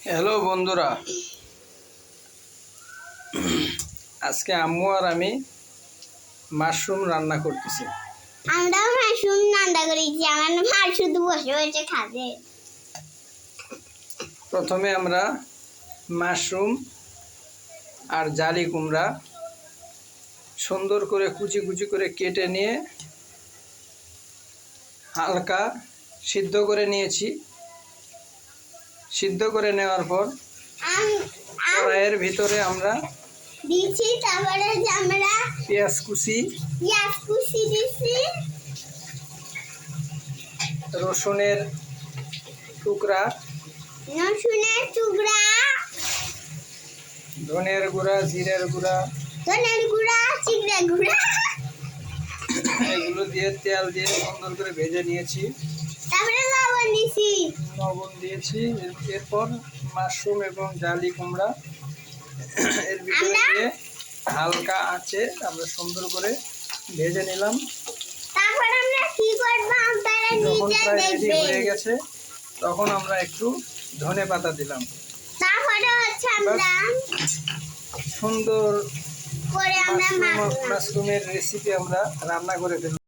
Hello বন্ধুরা, আজকে আম্মু আর আমি মাশরুম রান্না করতেছি। আমরা মাশরুম রান্না করেছি। আমার মা শুধু বসে বসে খাবে। প্রথমে আমরা মাশরুম আর জালি কুমড়া সুন্দর করে কুচি কুচি করে কেটে নিয়ে হালকা সিদ্ধ করে নিয়েছি। সিদ্ধ করে নেওয়ার পর কড়াইয়ের ভিতরে আমরা দিয়েছি, তারপরে আমরা পেঁয়াজ কুচি দিয়েছি, রসুনের টুকরা, ধনের গুঁড়া, জিরের গুঁড়া, চিংড়া গুঁড়া, এগুলো দিয়ে তেল দিয়ে সুন্দর করে ভেজে নিয়েছি। তারপরে লবণ দিয়েছি। এরপর মাশরুম এবং জালি কুমড়া এর ভিতরে দিয়ে হালকা আঁচে আমরা সুন্দর করে ভেজে নিলাম। তারপর আমরা কি করব আপনারা যখন নিজে প্রায় রেডি দেখবেন। হয়ে গেছে তখন আমরা একটু ধনে পাতা দিলাম। তারপরে হচ্ছে আমরা সুন্দর করে আমরা মাশরুমের রেসিপি আমরা রান্না করে ফেললাম।